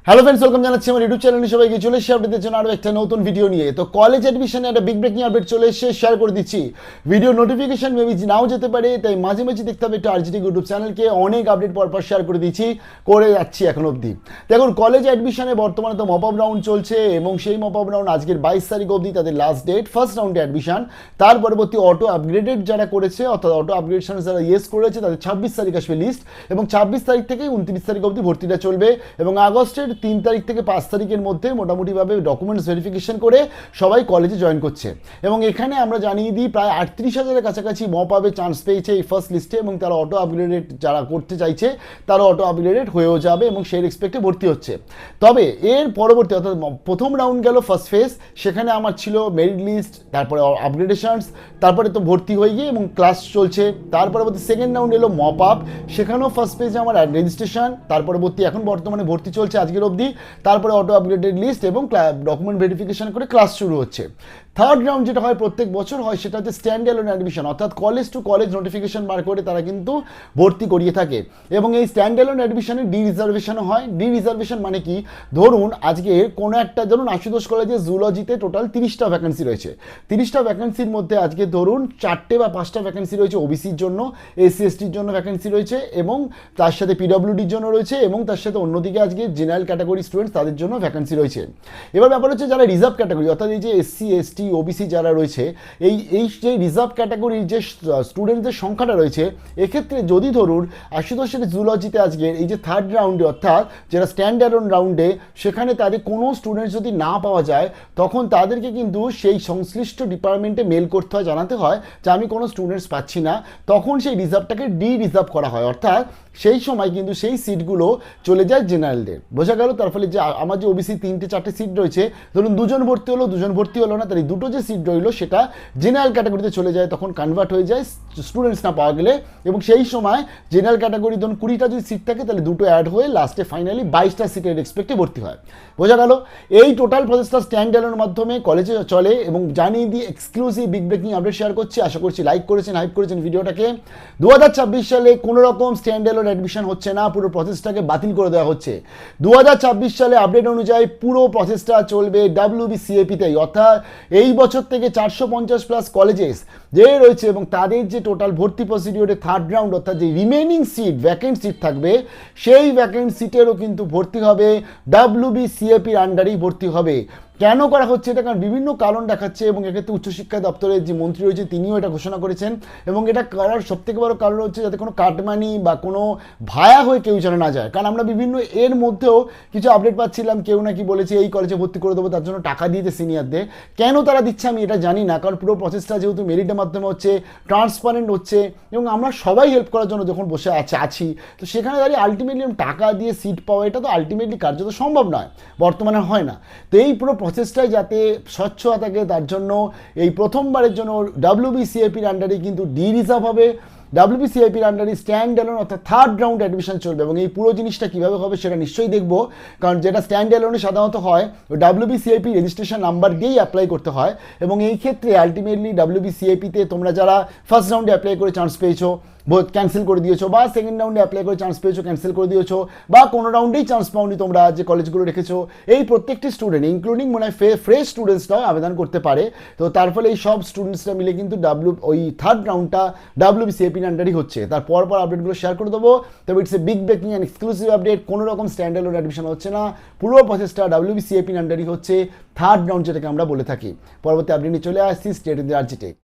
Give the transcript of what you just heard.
Hello friends, welcome জানাচ্ছি আমার YouTube চ্যানেলে সবাইকে। চলে এসেছি আপডেটের জন্য আরও একটা নতুন ভিডিও নিয়ে। তো কলেজ অ্যাডমিশনে একটা বিগ ব্রেকিং আপডেট চলে এসে শেয়ার করে দিচ্ছি। ভিডিও নোটিফিকেশন মেবি নাও যেতে পারে, তাই মাঝে মাঝে দেখতে হবে একটু আরজিটি ইউটিউব চ্যানেলকে। অনেক আপডেট পরপর শেয়ার করে দিচ্ছি, করে যাচ্ছি এখন অবধি। দেখুন, কলেজ অ্যাডমিশনে বর্তমানে তো মপ আপ রাউন্ড চলছে এবং সেই মপ আপ রাউন্ড আজকের 22 তারিখ অবধি তাদের লাস্ট ডেট। ফার্স্ট রাউন্ডে অ্যাডমিশন, তার পরবর্তী অটো আপগ্রেডেড যারা করেছে অর্থাৎ অটো আপগ্রেডেশন যারা ইয়েস করেছে তাদের 26 তারিখ আসবে লিস্ট, এবং 26 তারিখ থেকে 29 তারিখ অবধি ভর্তিটা চলবে। এবং আগস্টের 3 তারিখ থেকে 5 তারিখের মধ্যে মোটামুটিভাবে ডকুমেন্টস ভেরিফিকেশন করে সবাই কলেজে জয়েন করছে। এবং এখানে আমরা জানিয়ে দিই প্রায় 38,000-এর কাছাকাছি মপ আপে চান্স পেয়েছে এই ফার্স্ট লিস্টে, এবং তারা অটো আপগ্রেডেড যারা করতে চাইছে তারা অটো আপগ্রেডেড হয়েও যাবে এবং সেই রেসপেক্টে ভর্তি হচ্ছে। তবে এর পরবর্তী অর্থাৎ প্রথম রাউন্ড গেল ফার্স্ট ফেজ, সেখানে আমার ছিল মেরিট লিস্ট, তারপরে আপগ্রেডেশনস, তারপরে তো ভর্তি হয়ে গিয়ে এবং ক্লাস চলছে। তার পরবর্তী সেকেন্ড রাউন্ড এলো মপ আপ, সেখানেও ফার্স্ট পেজে আমার রেজিস্ট্রেশন, তার পরবর্তী এখন বর্তমানে ভর্তি চলছে আজকের অবধি, তারপরে অটো আপগ্রেডেড লিস্ট এবং ডকুমেন্ট ভেরিফিকেশন করে ক্লাস শুরু হচ্ছে। থার্ড রাউন্ড যেটা হয় প্রত্যেক বছর হয় সেটা হচ্ছে স্ট্যান্ড অ্যালোন অ্যাডমিশন, অর্থাৎ কলেজ টু কলেজ নোটিফিকেশন বার করে তারা কিন্তু ভর্তি করিয়ে থাকে। এবং এই স্ট্যান্ড অ্যালোন অ্যাডমিশনে ডি রিজার্ভেশনও হয়। ডি রিজার্ভেশন মানে কি, ধরুন আজকে কোনো একটা, ধরুন আশুতোষ কলেজে জুলজিতে টোটাল 30টা ভ্যাকেন্সি রয়েছে। 30টা ভ্যাকেন্সির মধ্যে আজকে ধরুন 4টে বা 5টা ভ্যাকেন্সি রয়েছে ওবিসির জন্য, এসসি এসটির জন্য ভ্যাকেন্সি রয়েছে, এবং তার সাথে পিডব্লিউডির জন্য রয়েছে, এবং তার সাথে অন্যদিকে আজকে জেনারেল ক্যাটাগরি স্টুডেন্টস তাদের জন্য ভ্যাকেন্সি রয়েছে। এবার ব্যাপার হচ্ছে যারা রিজার্ভ ক্যাটাগরি অর্থাৎ এই যে এসসি এসটি ওবিসি যারা রয়েছে, এই যে রিজার্ভ ক্যাটাগরির যে স্টুডেন্টদের সংখ্যাটা রয়েছে, এক্ষেত্রে যদি ধরুন আশুতোষের জুলজিতে আজকে এই যে থার্ড রাউন্ডে অর্থাৎ যারা স্ট্যান্ড অ্যালোন রাউন্ডে, সেখানে তাদের কোনো স্টুডেন্টস যদি না পাওয়া যায় তখন তাদেরকে কিন্তু সেই সংশ্লিষ্ট ডিপার্টমেন্টে মেল করতে হয়, জানাতে হয় যে আমি কোনো স্টুডেন্টস পাচ্ছি না। তখন সেই রিজার্ভটাকে ডি রিজার্ভ করা হয়, অর্থাৎ সেই সময় কিন্তু সেই সিটগুলো চলে যায় জেনারেলদের। বোঝা গেল? তার ফলে যে আমার যে ওবিসি 3-4টে সিট রয়েছে, ধরুন দুজন ভর্তি হলো না, তার এই দুটো যে সিট রইলো সেটা জেনারেল ক্যাটাগরিতে চলে যায়, তখন কনভার্ট হয়ে যায় স্টুডেন্টস না পাওয়া গেলে। এবং সেই সময় জেনারেল ক্যাটাগরি ধরুন 20টা যদি সিট থাকে তাহলে দুটো অ্যাড হয়ে লাস্টে ফাইনালি 22টা সিটের এক্সপেক্টে ভর্তি হয়। বোঝা গেল? এই টোটাল প্রসেসটা স্ট্যান্ড অ্যালোনের মাধ্যমে কলেজে চলে। এবং জানিয়ে দিয়ে exclusive big breaking update share করছি, আশা করছি লাইক করেছেন, হাইপ করেছেন ভিডিওটাকে। 2026 সালে কোনো রকম স্ট্যান্ড অ্যালোন অ্যাডমিশন হচ্ছে না, পুরো প্রসেসটাকে বাতিল করে দেওয়া হচ্ছে। 2026 সালে আপডেট অনুযায়ী পুরো প্রসেসটা চলবে WBCAP-তেই, অর্থাৎ এই বছর থেকে 450+ কলেজেস যে রয়েছে এবং তাদের যে টোটাল ভর্তি প্রসিডিওরে থার্ড রাউন্ড অর্থাৎ যে রিমেনিং সিট ভ্যাকেন্ট সিট থাকবে, সেই ভ্যাকেন্ট সিটেরও কিন্তু ভর্তি হবে WBCAP-র আন্ডারেই ভর্তি হবে। কেন করা হচ্ছে এটা? কারণ বিভিন্ন কারণ দেখাচ্ছে, এবং এক্ষেত্রে উচ্চশিক্ষা দপ্তরের যে মন্ত্রী রয়েছে তিনিও এটা ঘোষণা করেছেন। এবং এটা করার সবথেকে বড় কারণ হচ্ছে যাতে কোনো কাটমানি বা কোনো ভায়া হয়ে কেউ যেন না যায়। কারণ আমরা বিভিন্ন এর মধ্যেও কিছু আপডেট পাচ্ছিলাম, কেউ নাকি বলেছে এই কলেজে ভর্তি করে দেবো, তার জন্য টাকা দিয়েছে সিনিয়রদের। কেন তারা দিচ্ছে আমি এটা জানি না, কারণ পুরো প্রসেসটা যেহেতু মেরিটের মাধ্যমে হচ্ছে, ট্রান্সপারেন্ট হচ্ছে, এবং আমরা সবাই হেল্প করার জন্য যখন বসে আছি, তো সেখানে দাঁড়িয়ে আলটিমেটলি টাকা দিয়ে সিট পাওয়া এটা তো আলটিমেটলি কার্যত সম্ভব নয়, বর্তমানে হয় না। তো এই পুরো প্রসেসটাই যাতে স্বচ্ছ থাকে তার জন্য এই প্রথমবারের জন্য WBCAP-র আন্ডারে কিন্তু ডি রিজার্ভ হবে। WBCAP-র আন্ডারে স্ট্যান্ড অ্যালোন অর্থাৎ থার্ড রাউন্ড অ্যাডমিশন চলবে। এবং এই পুরো জিনিসটা কীভাবে হবে সেটা নিশ্চয়ই দেখবো, কারণ যেটা স্ট্যান্ড অ্যালোনে সাধারণত হয় WBCAP রেজিস্ট্রেশন নাম্বার দিয়েই অ্যাপ্লাই করতে হয়। এবং এই ক্ষেত্রে আলটিমেটলি WBCAP-তে তোমরা যারা ফার্স্ট রাউন্ডে অ্যাপ্লাই করে চান্স পেয়েছো ক্যান্সেল করে দিয়েছো, বা সেকেন্ড রাউন্ডে অ্যাপ্লাই করে চান্স পেয়েছো ক্যান্সেল করে দিয়েছো, বা কোনো রাউন্ডেই চান্স পাওনি তোমরা যে কলেজগুলো রেখেছো, এই প্রত্যেকটি স্টুডেন্ট ইনক্লুডিং মনে হয় ফ্রেশ স্টুডেন্টসরাও আবেদন করতে পারে। তো তার ফলে এই সব স্টুডেন্টসরা মিলে কিন্তু ওই থার্ড রাউন্ডটা WBCAP-র আন্ডারই হচ্ছে। তার পর আপডেটগুলো শেয়ার করে দেবো। তবে it's a big breaking and exclusive update, কোনো রকম স্ট্যান্ড অ্যালোন অ্যাডমিশন হচ্ছে না, পুরো প্রসেসটা WBCAP-র আন্ডারই হচ্ছে, থার্ড রাউন্ড যেটাকে আমরা বলে থাকি। পরবর্তী আপডেট নিয়ে চলে আসছি, স্টেট অফ দি আরজিটেক।